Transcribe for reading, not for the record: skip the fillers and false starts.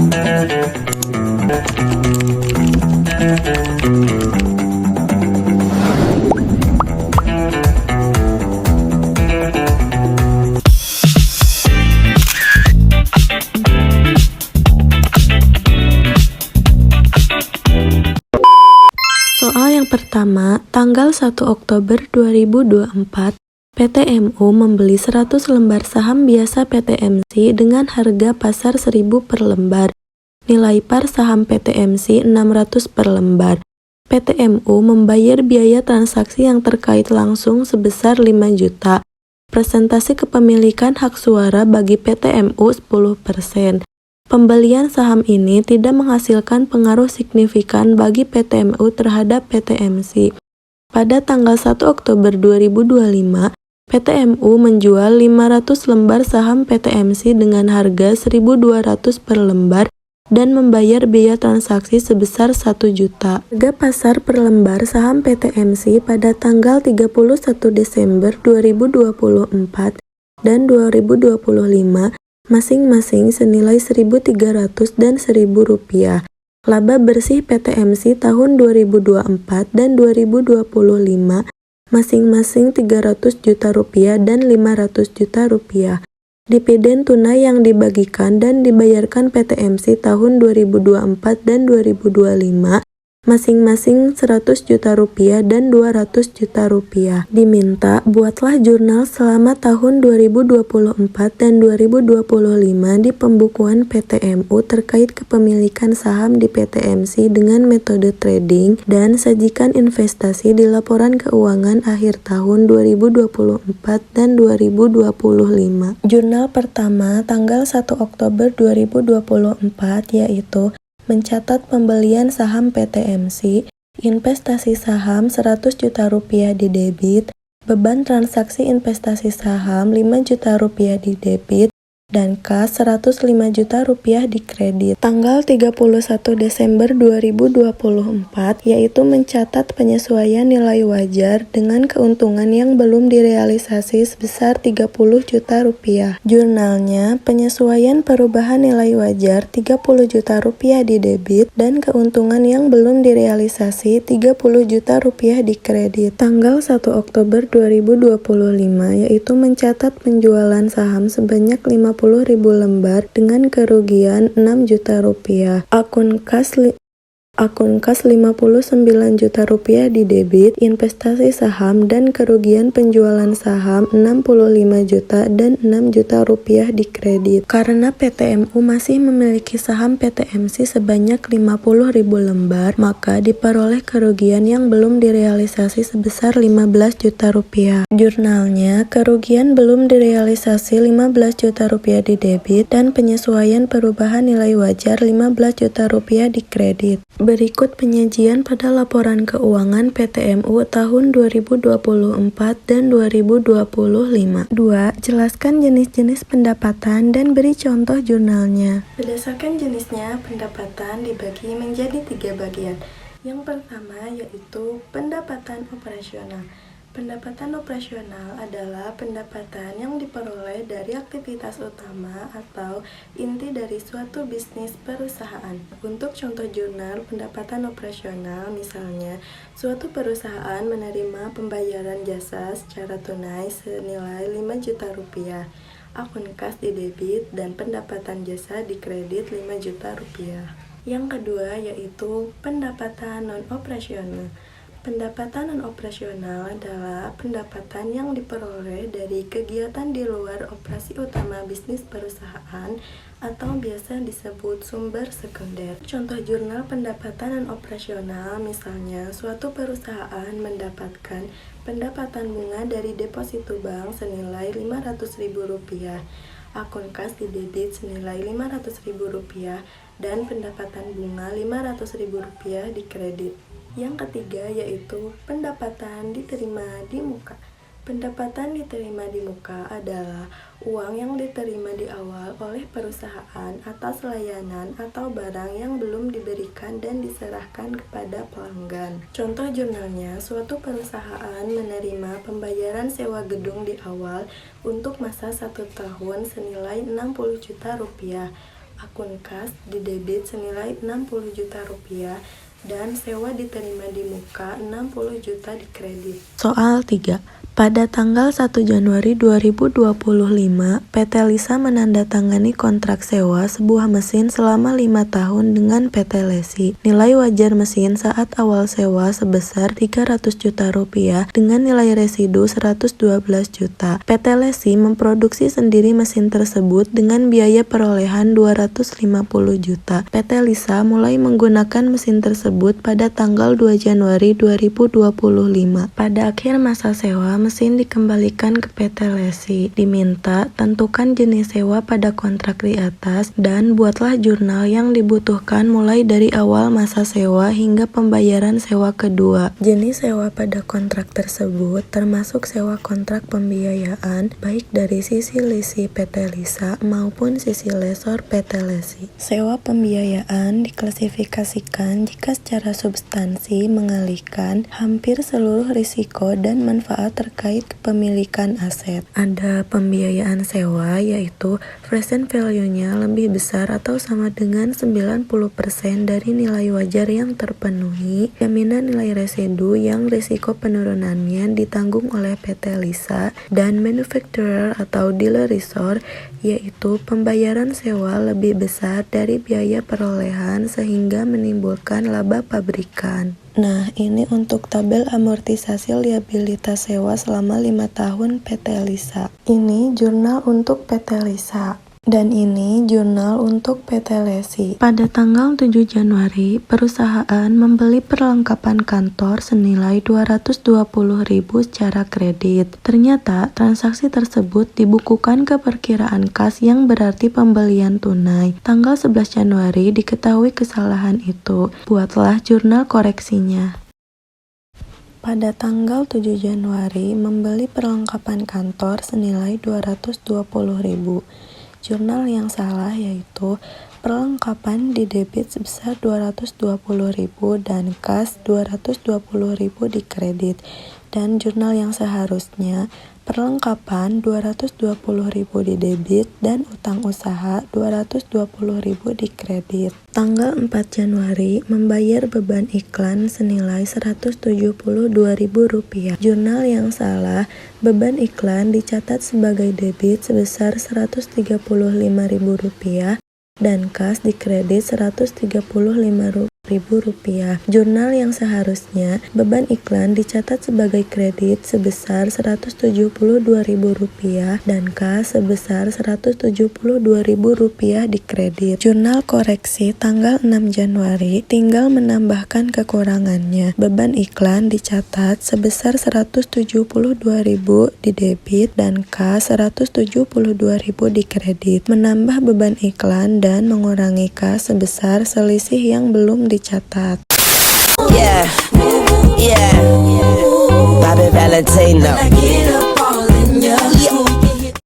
Soal yang pertama, tanggal 1 Oktober 2024, PTMU membeli 100 lembar saham biasa PTMC dengan harga pasar 1.000 per lembar. Nilai par saham PTMC 600 per lembar. PTMU membayar biaya transaksi yang terkait langsung sebesar 5 juta. Presentasi kepemilikan hak suara bagi PTMU 10%. Pembelian saham ini tidak menghasilkan pengaruh signifikan bagi PTMU terhadap PTMC. Pada tanggal 1 Oktober 2025, PTMU menjual 500 lembar saham PTMC dengan harga 1.200 per lembar dan membayar biaya transaksi sebesar 1 juta. Harga pasar per lembar saham PTMC pada tanggal 31 Desember 2024 dan 2025 masing-masing senilai 1.300 dan Rp1.000. Laba bersih PTMC tahun 2024 dan 2025 masing-masing Rp300 juta dan Rp500 juta. Dividen tunai yang dibagikan dan dibayarkan PTMC tahun 2024 dan 2025 masing-masing Rp100 juta dan Rp200 juta. Diminta, buatlah jurnal selama tahun 2024 dan 2025 di pembukuan PTMU terkait kepemilikan saham di PTMC dengan metode trading dan sajikan investasi di laporan keuangan akhir tahun 2024 dan 2025. Jurnal pertama tanggal 1 Oktober 2024 yaitu mencatat pembelian saham PTMC, investasi saham Rp100 juta di debit, beban transaksi investasi saham Rp5 juta di debit, dan kas Rp105 juta di kredit. Tanggal 31 Desember 2024 yaitu mencatat penyesuaian nilai wajar dengan keuntungan yang belum direalisasi sebesar Rp30 juta. Jurnalnya, penyesuaian perubahan nilai wajar Rp30 juta di debit dan keuntungan yang belum direalisasi Rp30 juta di kredit. Tanggal 1 Oktober 2025 yaitu mencatat penjualan saham sebanyak 50.000 lembar dengan kerugian Rp6 juta. Akun kas Rp59 juta di debit, investasi saham dan kerugian penjualan saham Rp65 juta dan Rp6 juta di kredit. Karena PTMU masih memiliki saham PTMC sebanyak 50.000 lembar, maka diperoleh kerugian yang belum direalisasi sebesar Rp15 juta. Jurnalnya, kerugian belum direalisasi Rp15 juta di debit dan penyesuaian perubahan nilai wajar Rp15 juta di kredit. Berikut penyajian pada laporan keuangan PTMU tahun 2024 dan 2025. 2. Jelaskan jenis-jenis pendapatan dan beri contoh jurnalnya. Berdasarkan jenisnya, pendapatan dibagi menjadi 3 bagian. Yang pertama yaitu pendapatan operasional. Pendapatan operasional adalah pendapatan yang diperoleh dari aktivitas utama atau inti dari suatu bisnis perusahaan. Untuk contoh jurnal pendapatan operasional, misalnya, suatu perusahaan menerima pembayaran jasa secara tunai senilai Rp5 juta, akun kas di debit, dan pendapatan jasa di kredit Rp5 juta. Yang kedua yaitu pendapatan non-operasional. Pendapatan non-operasional adalah pendapatan yang diperoleh dari kegiatan di luar operasi utama bisnis perusahaan atau biasa disebut sumber sekunder. Contoh jurnal pendapatan non-operasional, misalnya suatu perusahaan mendapatkan pendapatan bunga dari deposito bank senilai Rp500.000, akun kas di debit senilai Rp500.000, dan pendapatan bunga Rp500.000 di kredit. Yang ketiga yaitu pendapatan diterima di muka. Pendapatan diterima di muka adalah uang yang diterima di awal oleh perusahaan atas layanan atau barang yang belum diberikan dan diserahkan kepada pelanggan. Contoh jurnalnya, suatu perusahaan menerima pembayaran sewa gedung di awal untuk masa 1 tahun senilai Rp60 juta. akun kas didebit senilai 60 juta rupiah dan sewa diterima di muka 60 juta di kredit. Soal 3. Pada tanggal 1 Januari 2025, PT Lisa menandatangani kontrak sewa sebuah mesin selama 5 tahun dengan PT Lesi. Nilai wajar mesin saat awal sewa sebesar 300 juta rupiah dengan nilai residu 112 juta. PT Lesi memproduksi sendiri mesin tersebut dengan biaya perolehan 250 juta. PT Lisa mulai menggunakan mesin tersebut pada tanggal 2 Januari 2025. Pada akhir masa sewa, mesin dikembalikan ke PT Lesi. Diminta tentukan jenis sewa pada kontrak di atas dan buatlah jurnal yang dibutuhkan mulai dari awal masa sewa hingga pembayaran sewa kedua. Jenis sewa pada kontrak tersebut termasuk sewa kontrak pembiayaan baik dari sisi lesi PT Lisa maupun sisi lesor PT Lesi. Sewa pembiayaan diklasifikasikan jika secara substansi mengalihkan hampir seluruh risiko dan manfaat terkait kepemilikan aset. Ada pembiayaan sewa yaitu present value-nya lebih besar atau sama dengan 90% dari nilai wajar yang terpenuhi, jaminan nilai residu yang risiko penurunannya ditanggung oleh PT Lisa, dan manufacturer atau dealer resort yaitu pembayaran sewa lebih besar dari biaya perolehan sehingga menimbulkan laba pabrikan. Nah, ini untuk tabel amortisasi liabilitas sewa selama 5 tahun PT Lisa. Ini jurnal untuk PT Lisa. Dan ini jurnal untuk PT Lesi. Pada tanggal 7 Januari, perusahaan membeli perlengkapan kantor senilai 220.000 secara kredit. Ternyata transaksi tersebut dibukukan ke perkiraan kas yang berarti pembelian tunai. Tanggal 11 Januari diketahui kesalahan itu. Buatlah jurnal koreksinya. Pada tanggal 7 Januari membeli perlengkapan kantor senilai 220.000. Jurnal yang salah yaitu perlengkapan didebit sebesar 220.000 dan kas 220.000 di kredit. Dan jurnal yang seharusnya perlengkapan 220.000 di debit dan utang usaha 220.000 di kredit. Tanggal 4 Januari membayar beban iklan senilai Rp172.000. Jurnal yang salah, beban iklan dicatat sebagai debit sebesar Rp135.000 dan kas di kredit Rp135.000. Jurnal yang seharusnya beban iklan dicatat sebagai kredit sebesar Rp172.000 dan kas sebesar Rp172.000 di kredit. Jurnal koreksi tanggal 6 Januari tinggal menambahkan kekurangannya. Beban iklan dicatat sebesar Rp172.000 di debit dan kas Rp172.000 di kredit. Menambah beban iklan dan mengurangi kas sebesar selisih yang belum dicatat. Yeah, Bobby Valentino.